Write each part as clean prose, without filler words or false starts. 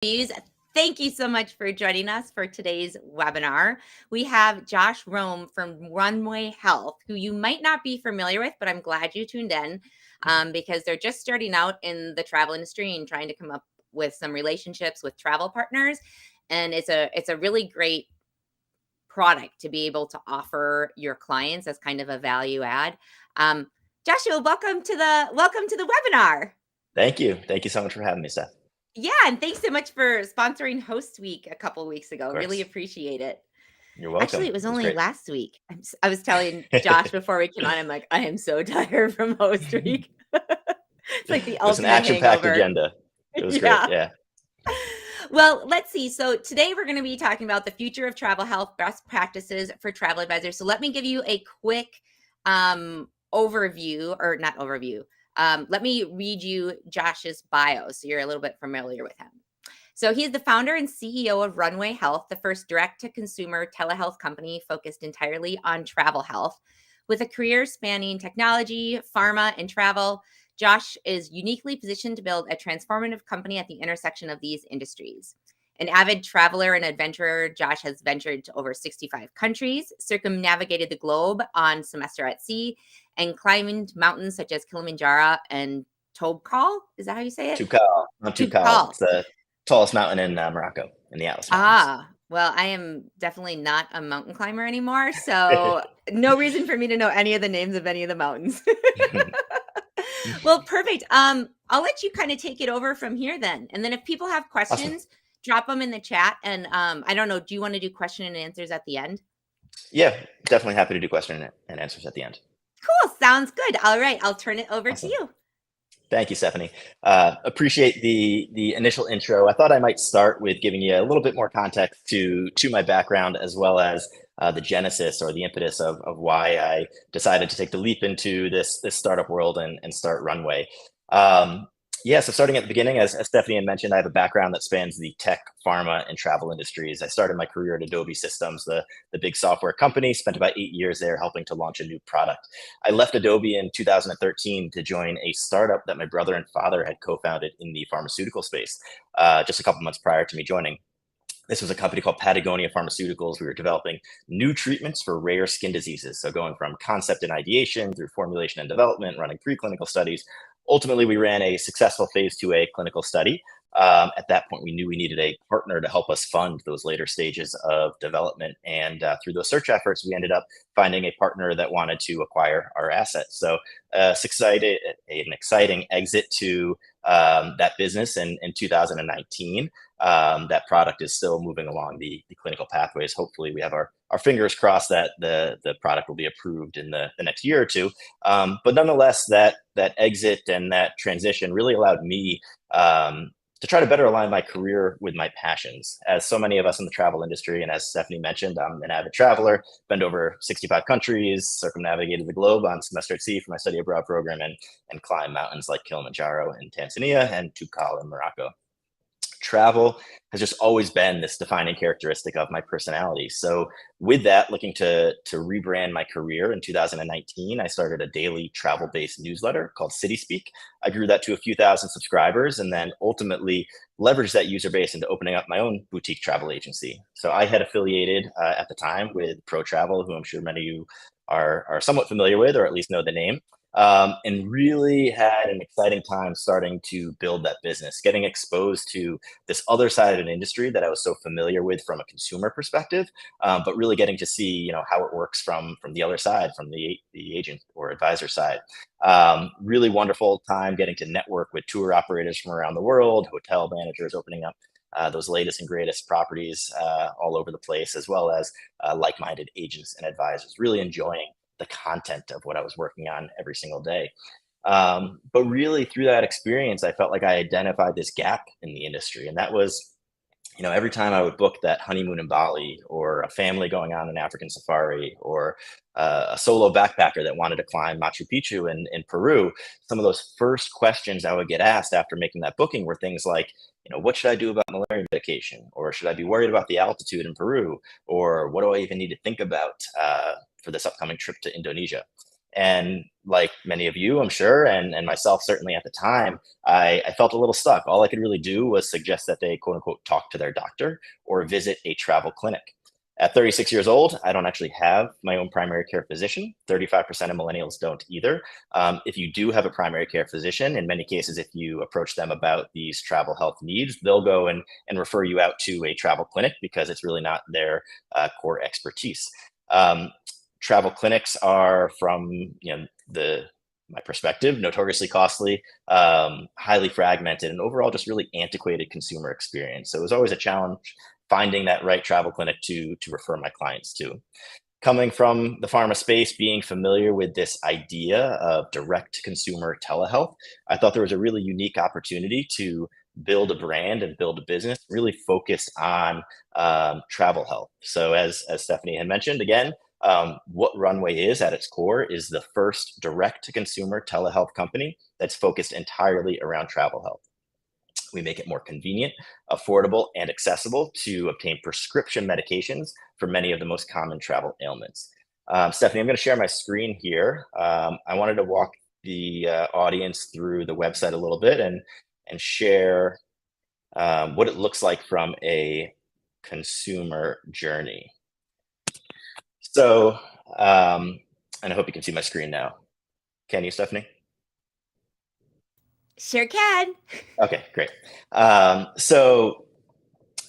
Ladies, thank you so much for joining us for today's webinar. We have Josh Rome from Runway Health, who you might not be familiar with, but I'm glad you tuned in because they're just starting out in the travel industry and trying to come up with some relationships with travel partners. And it's a really great product to be able to offer your clients as kind of a value add. Joshua, welcome to the webinar. Thank you. Thank you so much for having me, Steph. Yeah, and thanks so much for sponsoring Host Week a couple weeks ago. Of Really course. appreciate it. You're welcome. Actually, it was It was only great. last week. I was telling Josh before we came on, I'm like, I am so tired from Host Week. It's like the It was an ultimate action-packed hangover. agenda. It was great. Yeah. Yeah. Well, let's see. So today we're going to be talking about the future of travel health, best practices for travel advisors. So let me give you a quick overview, or not overview. Let me read you Josh's bio so you're a little bit familiar with him. So he's the founder and CEO of Runway Health, the first direct-to-consumer telehealth company focused entirely on travel health. With a career spanning technology, pharma, and travel, Josh is uniquely positioned to build a transformative company at the intersection of these industries. An avid traveler and adventurer, Josh has ventured to over 65 countries, circumnavigated the globe on semester at sea, and climbed mountains such as Kilimanjaro and Tobkal. Is that how you say it? Tukal. Mount Tukal. Tubkal. It's the tallest mountain in Morocco, in the Atlas Mountains. Well, I am definitely not a mountain climber anymore, so no reason for me to know any of the names of any of the mountains. Well, perfect. I'll let you kind of take it over from here then. And then if people have Awesome. questions, drop them in the chat. And I don't know, do you want to do question and answers at the end? Yeah, definitely happy to do question and answers at the end. Cool. Sounds good. All right. I'll turn it over to Awesome. you. Thank you, Stephanie. Appreciate the initial intro. I thought I might start with giving you a little bit more context to my background, as well as the genesis or the impetus of why I decided to take the leap into this startup world and start Runway. So starting at the beginning, as Stephanie had mentioned, I have a background that spans the tech, pharma, and travel industries. I started my career at Adobe Systems, the big software company, spent about 8 years there helping to launch a new product. I left Adobe in 2013 to join a startup that my brother and father had co-founded in the pharmaceutical space, just a couple months prior to me joining. This was a company called Patagonia Pharmaceuticals. We were developing new treatments for rare skin diseases. So going from concept and ideation through formulation and development, running preclinical studies. Ultimately, we ran a successful phase 2A clinical study. At that point, we knew we needed a partner to help us fund those later stages of development. And through those search efforts, we ended up finding a partner that wanted to acquire our assets. So an exciting exit to that business in 2019. That product is still moving along the clinical pathways. Hopefully, we have our fingers crossed that the product will be approved in the next year or two. But nonetheless, that exit and that transition really allowed me to try to better align my career with my passions. As so many of us in the travel industry, and as Stephanie mentioned, I'm an avid traveler, been to over 65 countries, circumnavigated the globe on semester at sea for my study abroad program, and climbed mountains like Kilimanjaro in Tanzania and Tukal in Morocco. Travel has just always been this defining characteristic of my personality. So with that, looking to rebrand my career in 2019, I started a daily travel-based newsletter called City Speak. I grew that to a few thousand subscribers and then ultimately leveraged that user base into opening up my own boutique travel agency. So I had affiliated at the time with Pro Travel, who I'm sure many of you are somewhat familiar with, or at least know the name. And really had an exciting time starting to build that business, getting exposed to this other side of an industry that I was so familiar with from a consumer perspective, but really getting to see, how it works from the other side, from the agent or advisor side. Really wonderful time getting to network with tour operators from around the world, hotel managers opening up those latest and greatest properties all over the place, as well as like-minded agents and advisors, really enjoying the content of what I was working on every single day. But really through that experience, I felt like I identified this gap in the industry. And that was, every time I would book that honeymoon in Bali, or a family going on an African safari, or a solo backpacker that wanted to climb Machu Picchu in Peru, some of those first questions I would get asked after making that booking were things like, what should I do about malaria medication? Or should I be worried about the altitude in Peru? Or what do I even need to think about for this upcoming trip to Indonesia? And like many of you, I'm sure, and myself certainly at the time, I felt a little stuck. All I could really do was suggest that they quote unquote talk to their doctor or visit a travel clinic. At 36 years old, I don't actually have my own primary care physician. 35% of millennials don't either. If you do have a primary care physician, in many cases, if you approach them about these travel health needs, they'll go and refer you out to a travel clinic because it's really not their core expertise. Um, Travel clinics are, from the my perspective, notoriously costly, highly fragmented, and overall just really antiquated consumer experience. So it was always a challenge finding that right travel clinic to refer my clients to. Coming from the pharma space, being familiar with this idea of direct consumer telehealth, I thought there was a really unique opportunity to build a brand and build a business really focused on travel health. So as Stephanie had mentioned, again, what Runway is at its core is the first direct to consumer telehealth company that's focused entirely around travel health. We make it more convenient, affordable, and accessible to obtain prescription medications for many of the most common travel ailments. Stephanie, I'm going to share my screen here. I wanted to walk the audience through the website a little bit and share what it looks like from a consumer journey. So, and I hope you can see my screen now. Can you, Stephanie? Sure can. Okay, great. So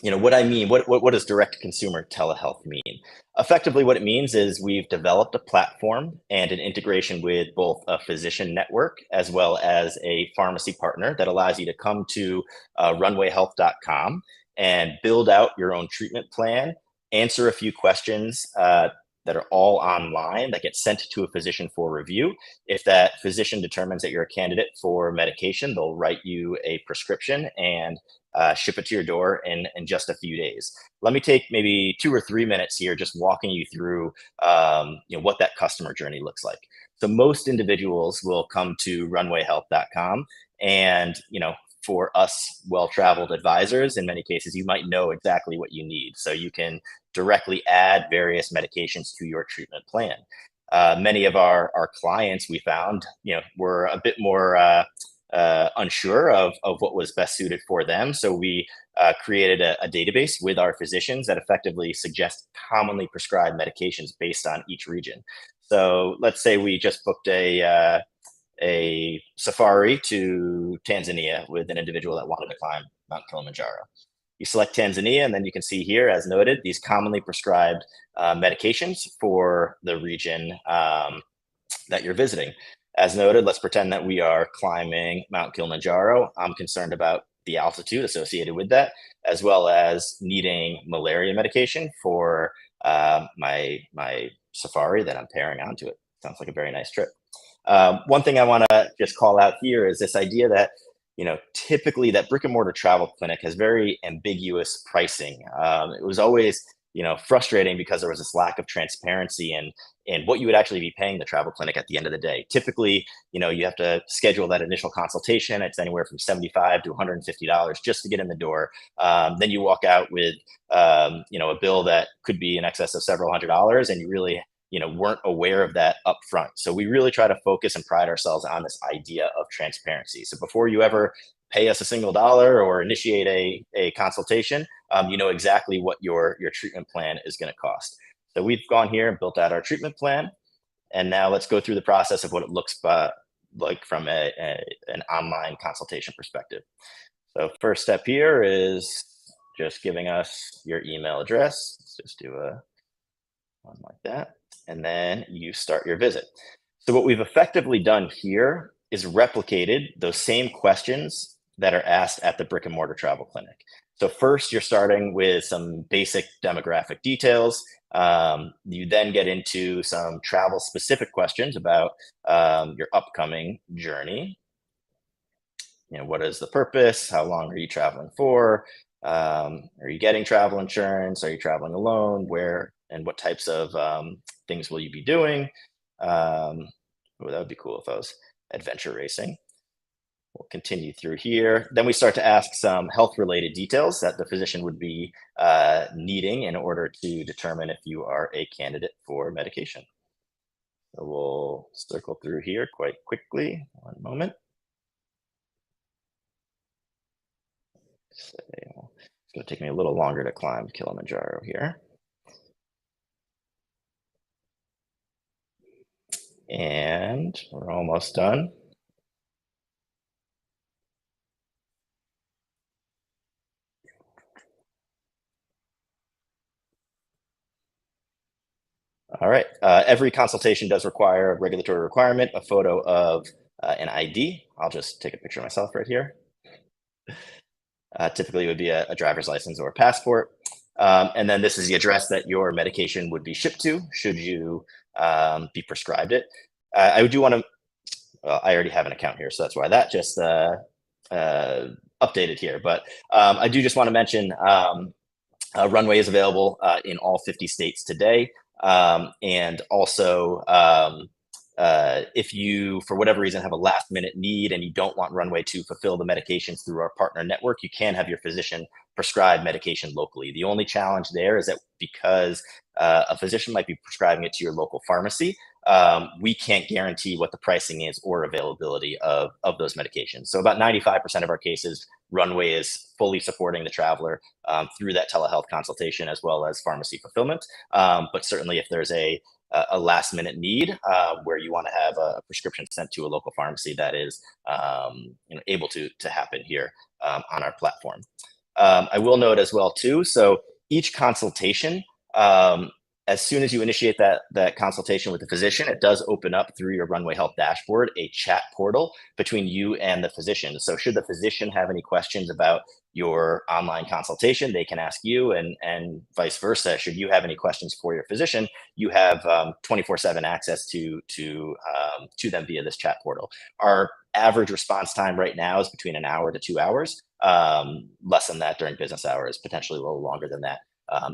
what I mean, what does direct consumer telehealth mean? Effectively, what it means is we've developed a platform and an integration with both a physician network as well as a pharmacy partner that allows you to come to runwayhealth.com and build out your own treatment plan, answer a few questions that are all online that get sent to a physician for review. If that physician determines that you're a candidate for medication, they'll write you a prescription and ship it to your door in just a few days. Let me take maybe 2 or 3 minutes here, just walking you through what that customer journey looks like. So most individuals will come to runwayhealth.com, and for us well-traveled advisors, in many cases, you might know exactly what you need. So you can directly add various medications to your treatment plan. Many of our clients, we found, were a bit more unsure of what was best suited for them. So we created a database with our physicians that effectively suggests commonly prescribed medications based on each region. So let's say we just booked a safari to Tanzania with an individual that wanted to climb Mount Kilimanjaro. You select Tanzania, and then you can see here, as noted, these commonly prescribed medications for the region that you're visiting. As noted, let's pretend that we are climbing Mount Kilimanjaro. I'm concerned about the altitude associated with that, as well as needing malaria medication for my safari that I'm pairing onto it. Sounds like a very nice trip. One thing I want to just call out here is this idea that typically that brick and mortar travel clinic has very ambiguous pricing. It was always frustrating because there was this lack of transparency in what you would actually be paying the travel clinic at the end of the day. Typically, you have to schedule that initial consultation. It's anywhere from $75 to $150 just to get in the door. Then you walk out with a bill that could be in excess of several $100s, and you really weren't aware of that up front. So we really try to focus and pride ourselves on this idea of transparency. So before you ever pay us a single dollar or initiate a consultation, you know exactly what your treatment plan is going to cost. So we've gone here and built out our treatment plan. And now let's go through the process of what it looks like from an online consultation perspective. So first step here is just giving us your email address. Let's just do one like that. And then you start your visit. So what we've effectively done here is replicated those same questions that are asked at the brick and mortar travel clinic. So first, you're starting with some basic demographic details. You then get into some travel specific questions about your upcoming journey. What is the purpose? How long are you traveling for? Are you getting travel insurance? Are you traveling alone? Where and what types of things will you be doing? That would be cool if I was adventure racing. We'll continue through here. Then we start to ask some health-related details that the physician would be needing in order to determine if you are a candidate for medication. So we'll circle through here quite quickly. One moment. So it's going to take me a little longer to climb Kilimanjaro here. And we're almost done. All right. Every consultation does require a regulatory requirement, a photo of an ID. I'll just take a picture of myself right here. Typically, it would be a driver's license or a passport. And then this is the address that your medication would be shipped to, should you be prescribed it. I do want to, I already have an account here, so that's why that just updated here. But I do just want to mention Runway is available in all 50 states today. And also, if you, for whatever reason, have a last minute need and you don't want Runway to fulfill the medications through our partner network, you can have your physician prescribe medication locally. The only challenge there is that because a physician might be prescribing it to your local pharmacy, we can't guarantee what the pricing is or availability of those medications. So about 95% of our cases, Runway is fully supporting the traveler through that telehealth consultation as well as pharmacy fulfillment. But certainly if there's a last minute need where you want to have a prescription sent to a local pharmacy, that is able to happen here on our platform. I will note as well too, so each consultation, as soon as you initiate that consultation with the physician, it does open up through your Runway Health dashboard a chat portal between you and the physician. So should the physician have any questions about your online consultation, they can ask you, and vice versa. Should you have any questions for your physician, you have 24/7 access to them via this chat portal. Our average response time right now is between an hour to 2 hours. Less than that during business hours, potentially a little longer than that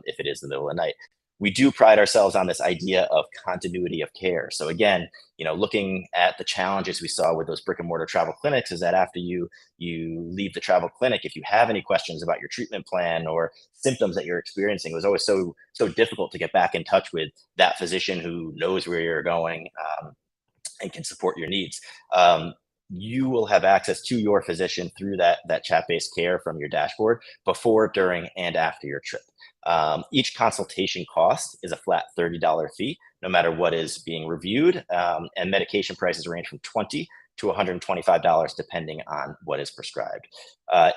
if it is the middle of the night. We do pride ourselves on this idea of continuity of care. So again, looking at the challenges we saw with those brick and mortar travel clinics, is that after you leave the travel clinic, if you have any questions about your treatment plan or symptoms that you're experiencing, it was always so difficult to get back in touch with that physician who knows where you're going and can support your needs. You will have access to your physician through that chat-based care from your dashboard before, during, and after your trip. Each consultation cost is a flat $30 fee, no matter what is being reviewed, and medication prices range from $20 to $125 depending on what is prescribed.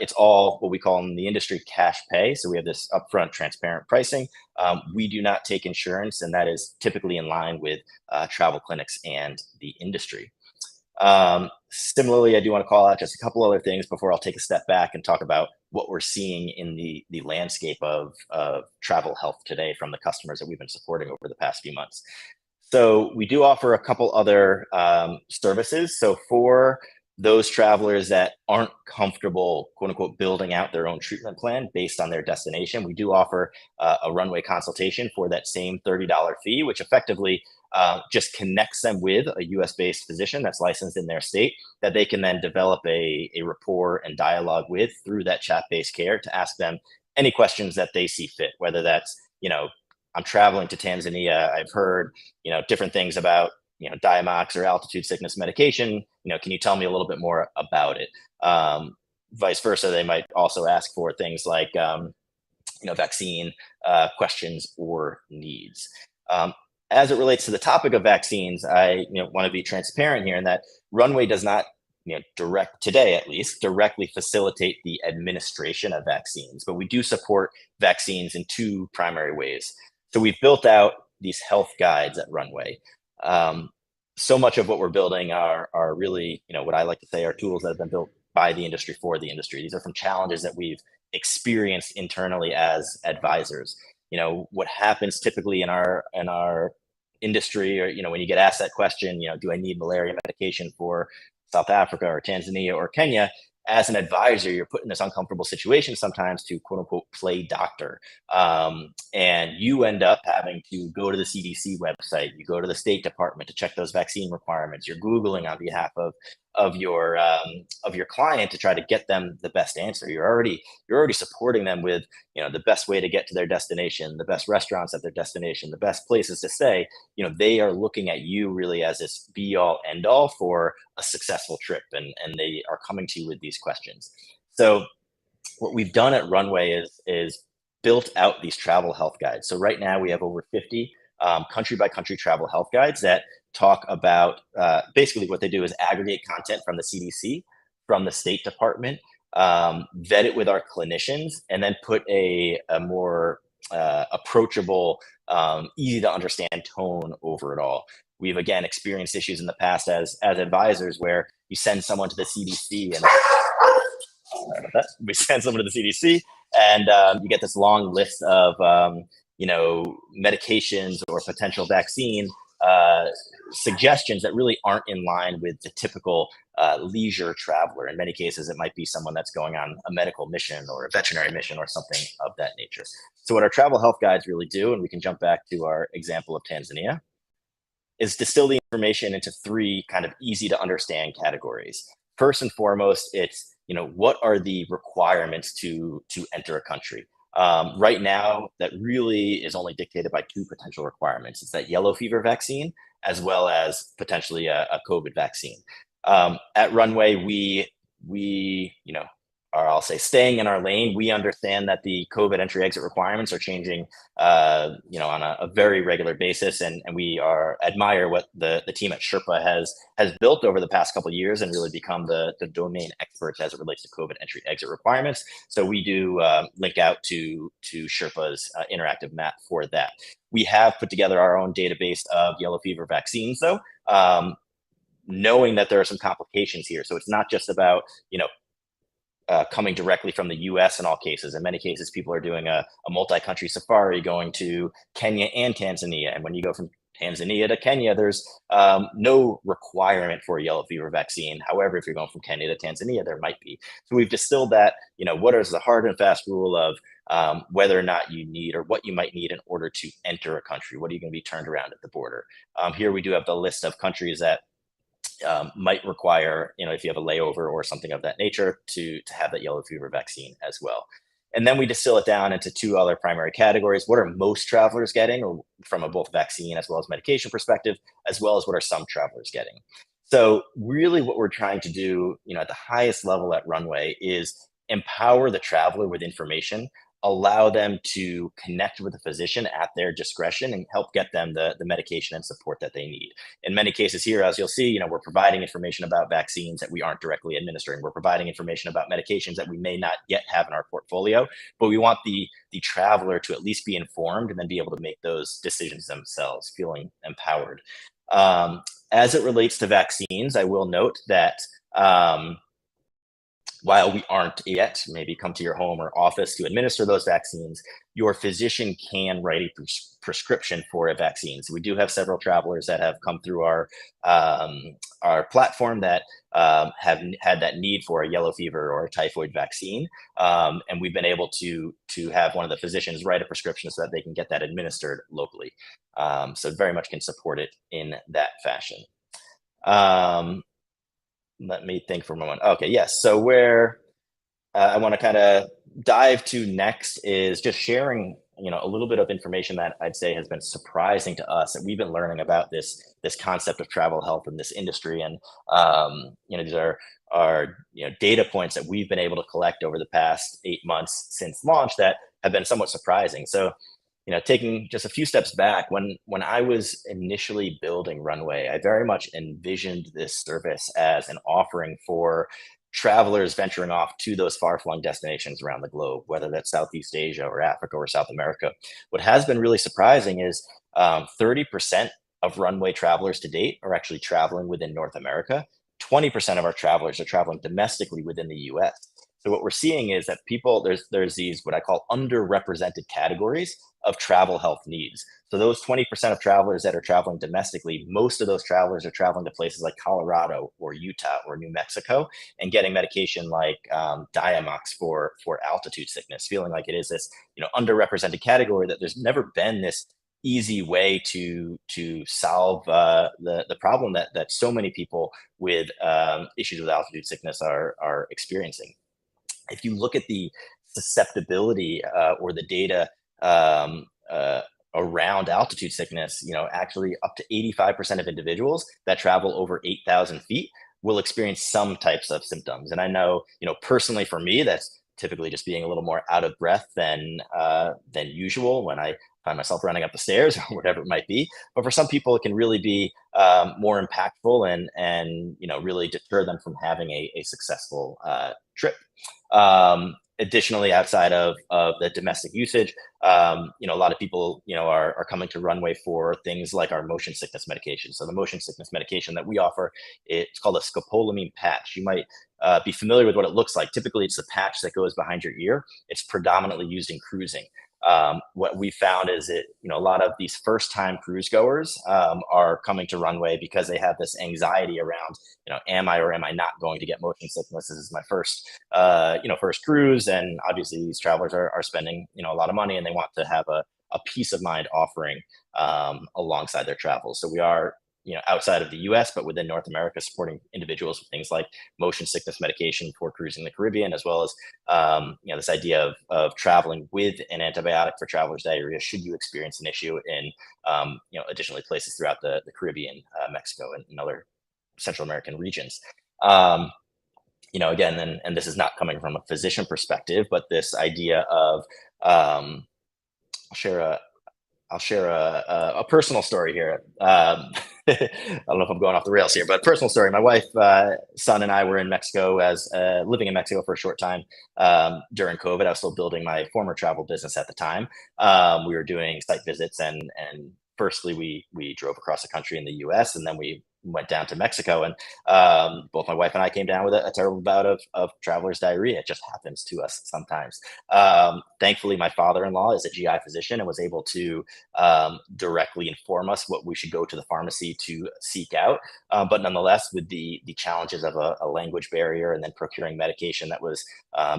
It's all what we call in the industry cash pay, so we have this upfront transparent pricing. We do not take insurance, and that is typically in line with travel clinics and the industry. Similarly, I do want to call out just a couple other things before I'll take a step back and talk about what we're seeing in the landscape of travel health today from the customers that we've been supporting over the past few months. So we do offer a couple other services. So for those travelers that aren't comfortable, quote unquote, building out their own treatment plan based on their destination, we do offer a Runway consultation for that same $30 fee, which effectively just connects them with a US-based physician that's licensed in their state that they can then develop a rapport and dialogue with through that chat-based care to ask them any questions that they see fit, whether that's, I'm traveling to Tanzania, I've heard, different things about, Diamox or altitude sickness medication, can you tell me a little bit more about it? Vice versa, they might also ask for things like, vaccine questions or needs. As it relates to the topic of vaccines, I want to be transparent here in that Runway does not, today at least, directly facilitate the administration of vaccines, but we do support vaccines in two primary ways. So we've built out these health guides at Runway. So much of what we're building are really, what I like to say are tools that have been built by the industry for the industry. These are from challenges that we've experienced internally as advisors. What happens typically in our industry, or when you get asked that question, do I need malaria medication for South Africa or Tanzania or Kenya? As an advisor, you're put in this uncomfortable situation sometimes to quote unquote play doctor, and you end up having to go to the CDC website, you go to the State Department to check those vaccine requirements, you're Googling on behalf of of your client to try to get them the best answer. You're already supporting them with, the best way to get to their destination, the best restaurants at their destination, the best places to stay. They are looking at you really as this be all end all for a successful trip, and they are coming to you with these questions. So what we've done at Runway is built out these travel health guides. So right now we have over 50 country by country travel health guides that talk about basically what they do is aggregate content from the CDC, from the State Department, vet it with our clinicians, and then put a more approachable, easy to understand tone over it all. We've again experienced issues in the past as advisors where you send someone to the CDC and we send someone to the CDC, and you get this long list of medications or potential vaccine suggestions that really aren't in line with the typical leisure traveler. In many cases, it might be someone that's going on a medical mission or a veterinary mission or something of that nature. So what our travel health guides really do, and we can jump back to our example of Tanzania, is distill the information into three kind of easy to understand categories. First and foremost, it's what are the requirements to enter a country. Right now, that really is only dictated by two potential requirements. It's that yellow fever vaccine as well as potentially a COVID vaccine. At Runway, we or I'll say staying in our lane. We understand that the COVID entry exit requirements are changing, on a very regular basis, and we admire what the team at Sherpa has built over the past couple of years and really become the domain experts as it relates to COVID entry exit requirements. So we do link out to Sherpa's interactive map for that. We have put together our own database of yellow fever vaccines, though, knowing that there are some complications here. So it's not just about coming directly from the US in all cases. In many cases, people are doing a multi-country safari going to Kenya and Tanzania. And when you go from Tanzania to Kenya, there's no requirement for a yellow fever vaccine. However, if you're going from Kenya to Tanzania, there might be. So we've distilled that, what is the hard and fast rule of whether or not you need or what you might need in order to enter a country. What are you going to be turned around at the border? Here we do have the list of countries that might require, if you have a layover or something of that nature, to have that yellow fever vaccine as well. And then we distill it down into two other primary categories. What are most travelers getting, or from a both vaccine as well as medication perspective, as well as what are some travelers getting? So really what we're trying to do, at the highest level at Runway is empower the traveler with information, allow them to connect with a physician at their discretion and help get them the medication and support that they need. In many cases here, as you'll see, we're providing information about vaccines that we aren't directly administering. We're providing information about medications that we may not yet have in our portfolio, but we want the traveler to at least be informed and then be able to make those decisions themselves, feeling empowered. As it relates to vaccines, I will note that while we aren't yet maybe come to your home or office to administer those vaccines, your physician can write a prescription for a vaccine. So we do have several travelers that have come through our platform that have had that need for a yellow fever or a typhoid vaccine. And we've been able to have one of the physicians write a prescription so that they can get that administered locally. So very much can support it in that fashion. Let me think for a moment. Okay, yes. So where I want to kind of dive to next is just sharing, a little bit of information that I'd say has been surprising to us, that we've been learning about this concept of travel health in this industry. And these are data points that we've been able to collect over the past 8 months since launch that have been somewhat surprising. So taking just a few steps back, when I was initially building Runway, I very much envisioned this service as an offering for travelers venturing off to those far-flung destinations around the globe, whether that's Southeast Asia or Africa or South America. What has been really surprising is 30% of Runway travelers to date are actually traveling within North America. 20% of our travelers are traveling domestically within the US. So what we're seeing is that there's these what I call underrepresented categories of travel health needs. So those 20% of travelers that are traveling domestically, most of those travelers are traveling to places like Colorado or Utah or New Mexico and getting medication like Diamox for altitude sickness, feeling like it is this underrepresented category, that there's never been this easy way to solve the problem that so many people with issues with altitude sickness are experiencing. If you look at the susceptibility or the data um, uh, around altitude sickness, actually up to 85% of individuals that travel over 8,000 feet will experience some types of symptoms. And I know, personally for me, that's typically just being a little more out of breath than usual when I find myself running up the stairs or whatever it might be. But for some people, it can really be more impactful and really deter them from having a successful trip. Additionally, outside of the domestic usage, a lot of people, are coming to Runway for things like our motion sickness medication. So the motion sickness medication that we offer, it's called a scopolamine patch. You might be familiar with what it looks like. Typically, it's the patch that goes behind your ear. It's predominantly used in cruising. What we found is that a lot of these first time cruise goers are coming to Runway because they have this anxiety around, am I or am I not going to get motion sickness? This is my first first cruise, and obviously these travelers are spending a lot of money, and they want to have a peace of mind offering alongside their travels. So we are outside of the US, but within North America, supporting individuals with things like motion sickness medication for cruising the Caribbean, as well as this idea of traveling with an antibiotic for travelers' diarrhea should you experience an issue in additionally places throughout the Caribbean, Mexico, and other Central American regions. Again, and this is not coming from a physician perspective, but this idea of I'll share a personal story here. I don't know if I'm going off the rails here, but personal story. My wife, son, and I were in Mexico as living in Mexico for a short time during COVID. I was still building my former travel business at the time. We were doing site visits, and firstly, we drove across the country in the U.S., and then we went down to Mexico, and both my wife and I came down with a terrible bout of traveler's diarrhea. It just happens to us sometimes. Thankfully, my father-in-law is a GI physician and was able to directly inform us what we should go to the pharmacy to seek out. But nonetheless, with the challenges of a language barrier and then procuring medication that was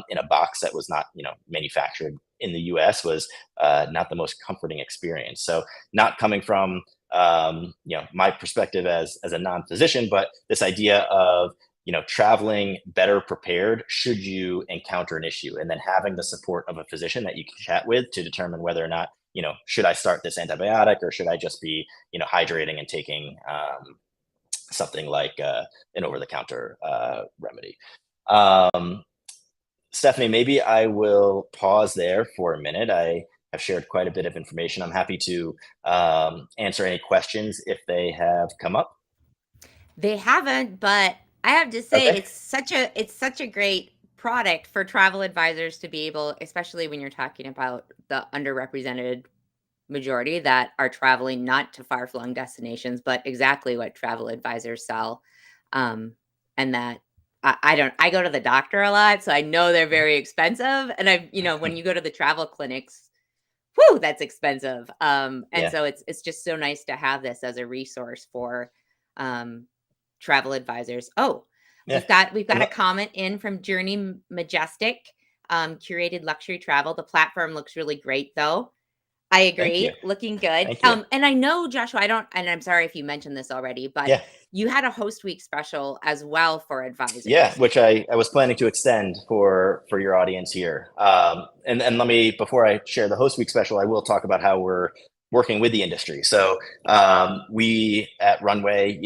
in a box that was not manufactured in the U.S. was not the most comforting experience. So not coming from my perspective as a non-physician, but this idea of traveling better prepared should you encounter an issue, and then having the support of a physician that you can chat with to determine whether or not should I start this antibiotic, or should I just be hydrating and taking something like an over-the-counter remedy. Stephanie, maybe I will pause there for a minute. I have shared quite a bit of information. I'm happy to answer any questions if they have come up. They haven't, but I have to say Okay. it's such a great product for travel advisors to be able, especially when you're talking about the underrepresented majority that are traveling not to far-flung destinations, but exactly what travel advisors sell. And that I go to the doctor a lot, so I know they're very expensive. And when you go to the travel clinics, whoo, that's expensive. And Yeah. so it's just so nice to have this as a resource for um travel advisors. Oh, Yeah. we've got And a comment in from Journey Majestic, curated luxury travel. The platform looks really great though. I thank you. agree, looking good. Thank you. And I know, Joshua, I don't, and I'm sorry if you mentioned this already, but Yeah. you had a host week special as well for Yeah, advisors. which I was planning to extend for your audience here. And let me, before I share the host week special, I will talk about how we're working with the industry. So we at Runway,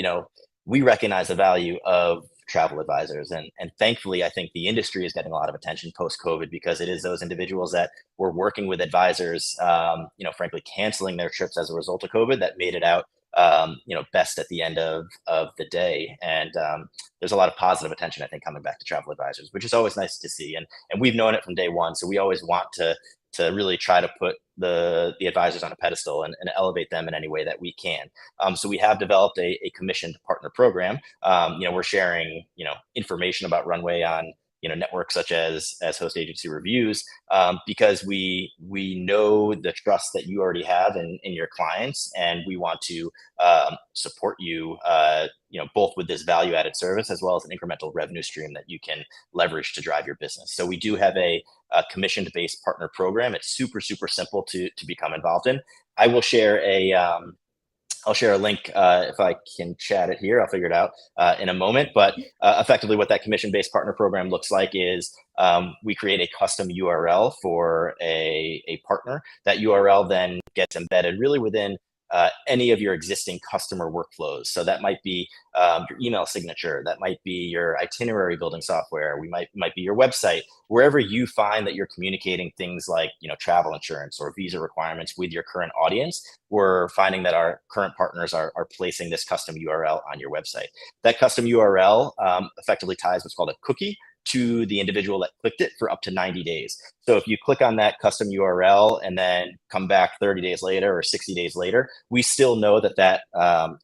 we recognize the value of travel advisors, and thankfully, I think the industry is getting a lot of attention post COVID, because it is those individuals that were working with advisors, frankly, canceling their trips as a result of COVID, that made it out best at the end of the day. And there's a lot of positive attention, I think, coming back to travel advisors, which is always nice to see. And we've known it from day one, so we always want to really try to put the advisors on a pedestal and elevate them in any way that we can. So we have developed a commissioned partner program. We're sharing information about Runway on networks such as Host Agency Reviews, because we know the trust that you already have in your clients, and we want to support you, both with this value added service as well as an incremental revenue stream that you can leverage to drive your business. So we do have a commissioned based partner program. It's super simple to become involved in. I will share I'll share a link if I can chat it here. I'll figure it out in a moment. But effectively, what that commission-based partner program looks like is we create a custom URL for a partner. That URL then gets embedded really within any of your existing customer workflows. So that might be your email signature, that might be your itinerary building software, we might be your website, wherever you find that you're communicating things like travel insurance or visa requirements with your current audience. We're finding that our current partners are placing this custom URL on your website. That custom URL effectively ties what's called a cookie to the individual that clicked it for up to 90 days. So if you click on that custom URL and then come back 30 days later or 60 days later, we still know that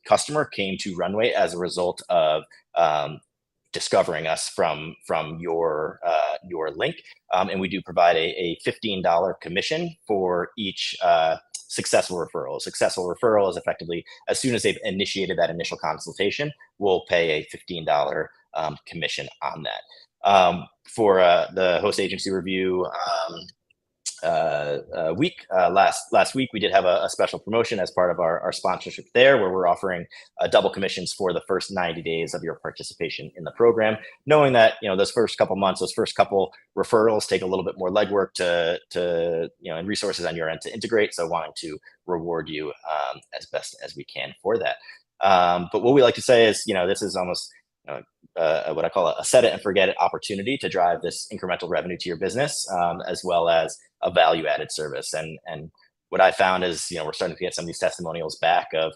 customer came to Runway as a result of discovering us from your link. And we do provide a $15 commission for each successful referral. Successful referral is effectively, as soon as they've initiated that initial consultation, we'll pay a $15 commission on that. For the Host Agency Review week, last week, we did have a special promotion as part of our sponsorship there, where we're offering double commissions for the first 90 days of your participation in the program, knowing that those first couple months, those first couple referrals take a little bit more legwork to and resources on your end to integrate. So wanting to reward you as best as we can for that. But what we like to say is, this is almost what I call a set it and forget it opportunity to drive this incremental revenue to your business, as well as a value added service. And what I found is, we're starting to get some of these testimonials back of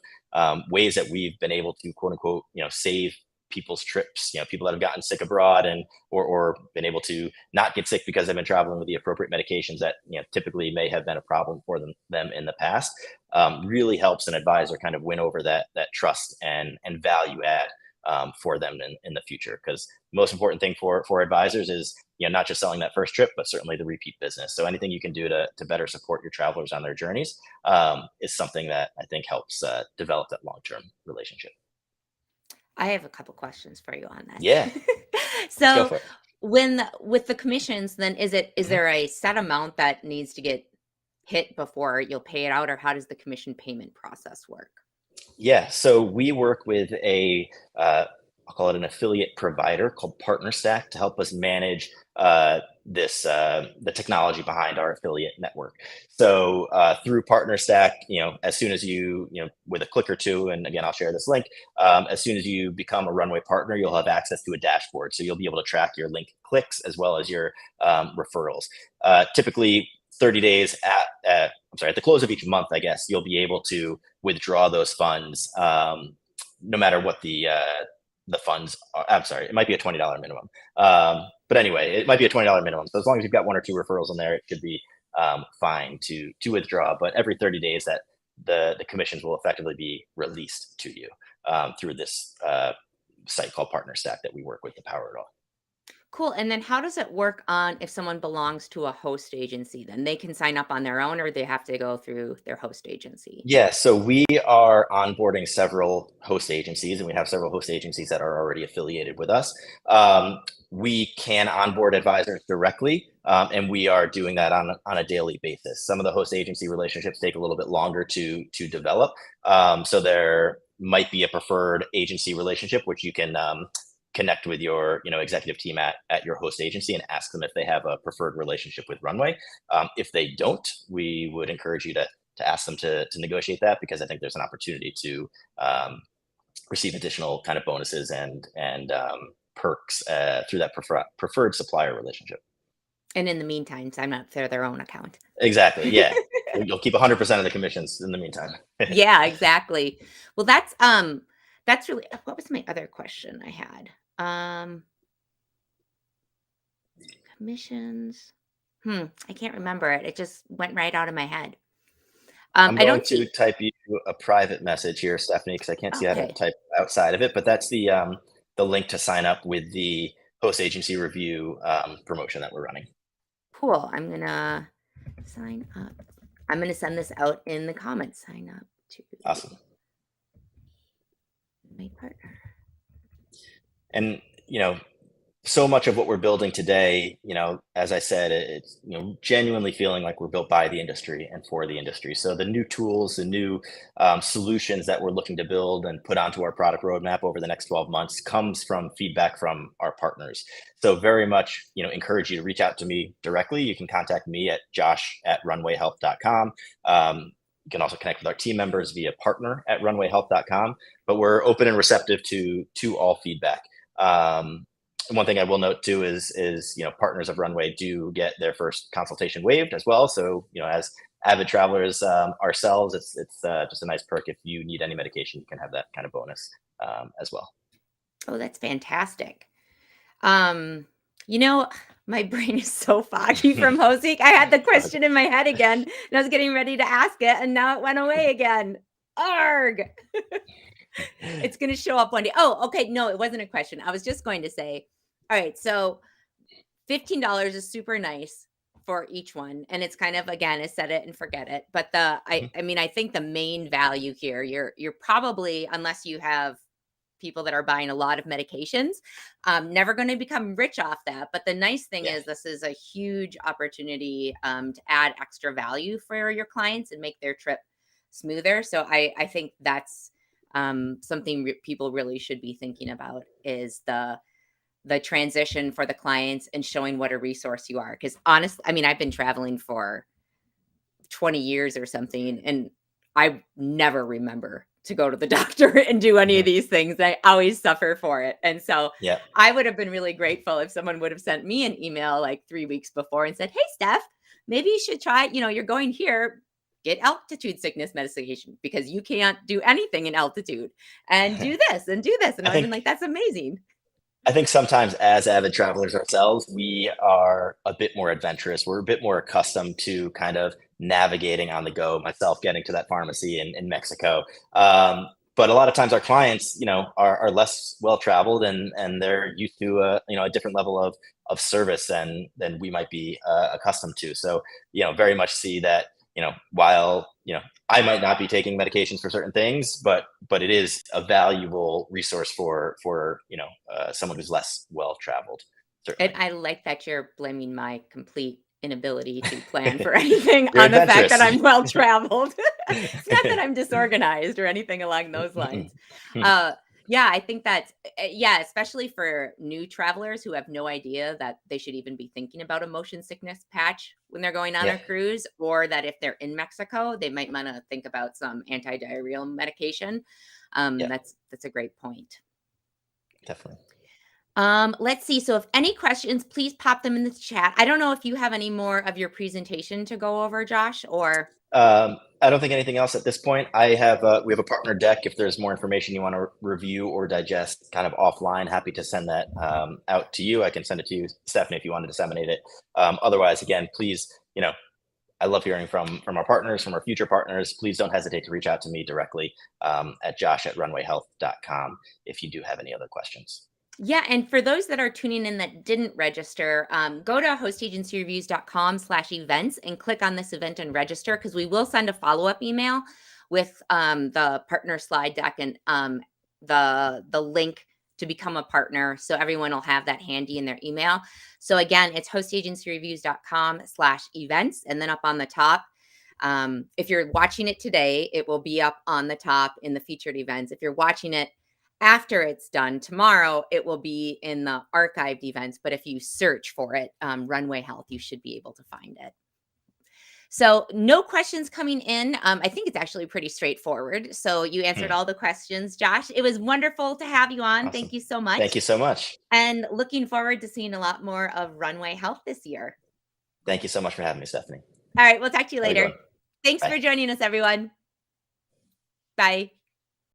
ways that we've been able to quote unquote, save people's trips, people that have gotten sick abroad or been able to not get sick because they've been traveling with the appropriate medications that, typically may have been a problem for them in the past. Really helps an advisor kind of win over that trust and value add for them in the future. Because most important thing for advisors is not just selling that first trip, but certainly the repeat business. So anything you can do to better support your travelers on their journeys is something that I think helps develop that long-term relationship. I have a couple questions for you on Yeah, this. let's go So for it. with the commissions, then is Mhm. there a set amount that needs to get hit before you'll pay it out, or how does the commission payment process work? Yeah, so we work with I'll call it an affiliate provider called PartnerStack to help us manage the technology behind our affiliate network. So through PartnerStack, as soon as with a click or two, and again, I'll share this link, as soon as you become a Runway partner, you'll have access to a dashboard. So you'll be able to track your link clicks as well as your referrals. Typically, 30 days at the close of each month, I guess, you'll be able to withdraw those funds, no matter what the funds are. I'm sorry, it might be a $20 minimum. But anyway, it might be a $20 minimum. So as long as you've got one or two referrals in there, it should be fine to withdraw. But every 30 days, that the commissions will effectively be released to you through this site called PartnerStack that we work with to power it all. Cool. And then how does it work on if someone belongs to a host agency? Then they can sign up on their own, or they have to go through their host agency? Yeah, so we are onboarding several host agencies, and we have several host agencies that are already affiliated with us. We can onboard advisors directly, and we are doing that on a daily basis. Some of the host agency relationships take a little bit longer to develop. So there might be a preferred agency relationship, which you can connect with your executive team at your host agency and ask them if they have a preferred relationship with Runway. If they don't, we would encourage you to ask them to negotiate that, because I think there's an opportunity to receive additional kind of bonuses and perks through that preferred supplier relationship. And in the meantime, sign up for their own account. Exactly. Yeah. You'll keep 100% of the commissions in the meantime. Yeah, exactly. Well, that's really what was my other question I had? Commissions. I can't remember it. It just went right out of my head. I'm I going don't to see. type you a private message here, Stephanie, because I can't see how to Okay. type outside of it. But that's the link to sign up with the post agency review promotion that we're running. Cool. I'm gonna sign up. I'm gonna send this out in the comments. Sign up to Awesome. my partner. And, so much of what we're building today, as I said, it's, genuinely feeling like we're built by the industry and for the industry. So the new tools, the new solutions that we're looking to build and put onto our product roadmap over the next 12 months comes from feedback from our partners. So very much, encourage you to reach out to me directly. You can contact me at josh@runwayhealth.com. You can also connect with our team members via partner@runwayhealth.com, but we're open and receptive to all feedback. One thing I will note too is partners of Runway do get their first consultation waived as well. So as avid travelers ourselves, it's just a nice perk. If you need any medication, you can have that kind of bonus as well. Oh, that's fantastic. Um, you know, my brain is so foggy from hosting. I had the question in my head again, and I was getting ready to ask it, and now it went away again. Arg! It's gonna show up one day. Oh, okay. No, it wasn't a question. I was just going to say, all right, so $15 is super nice for each one. And it's kind of again a set it and forget it. But I mean, I think the main value here, you're probably, unless you have people that are buying a lot of medications, never going to become rich off that. But the nice thing Yeah, is this is a huge opportunity to add extra value for your clients and make their trip smoother. So I think that's something people really should be thinking about is the transition for the clients and showing what a resource you are. Because honestly, I mean, I've been traveling for 20 years or something, and I never remember to go to the doctor and do any of mhm. these things. I always suffer for it. And so Yeah. I would have been really grateful if someone would have sent me an email like 3 weeks before and said, "Hey, Steph, maybe you should try, you're going here, get altitude sickness medication because you can't do anything in altitude and do this and do this." And I I would have been like, think "That's amazing." I think sometimes as avid travelers ourselves, we are a bit more adventurous. We're a bit more accustomed to kind of navigating on the go. Myself getting to that pharmacy in Mexico, but a lot of times our clients, are less well traveled and they're used to a different level of service than we might be accustomed to. So very much see that while I might not be taking medications for certain things, but it is a valuable resource for someone who's less well traveled, And certainly. I like that you're blaming my complete inability to plan for anything You're on the fact that adventurous. I'm well traveled. It's not that I'm disorganized or anything along those lines. Uh, yeah, I think that, yeah, especially for new travelers who have no idea that they should even be thinking about a motion sickness patch when they're going on Yeah, a cruise, or that if they're in Mexico, they might want to think about some anti-diarrheal medication. yeah, That's a great point. definitely. Let's see. So if any questions, please pop them in the chat. I don't know if you have any more of your presentation to go over, Josh, or I don't think anything else at this point. We have a partner deck. If there's more information you want to review or digest kind of offline, happy to send that out to you. I can send it to you, Stephanie, if you want to disseminate it. Otherwise, again, please, I love hearing from our partners, from our future partners. Please don't hesitate to reach out to me directly at josh@runwayhealth.com if you do have any other questions. yeah. And for those that are tuning in that didn't register, go to hostagencyreviews.com/events and click on this event and register because we will send a follow-up email with the partner slide deck and the link to become a partner. So everyone will have that handy in their email. So again, it's hostagencyreviews.com/events. And then up on the top, if you're watching it today, it will be up on the top in the featured events. If you're watching it after it's done tomorrow, it will be in the archived events. But if you search for it, Runway Health, you should be able to find it. So, no questions coming in. I think it's actually pretty straightforward. So, you answered Hmm, all the questions, Josh. It was wonderful to have you on. Thank awesome. you so much. Thank you so much. And looking forward to seeing a lot more of Runway Health this year. Thank you so much for having me, Stephanie. All right, we'll talk to you Have a good one. later. Thanks Bye. for joining us, everyone. Bye.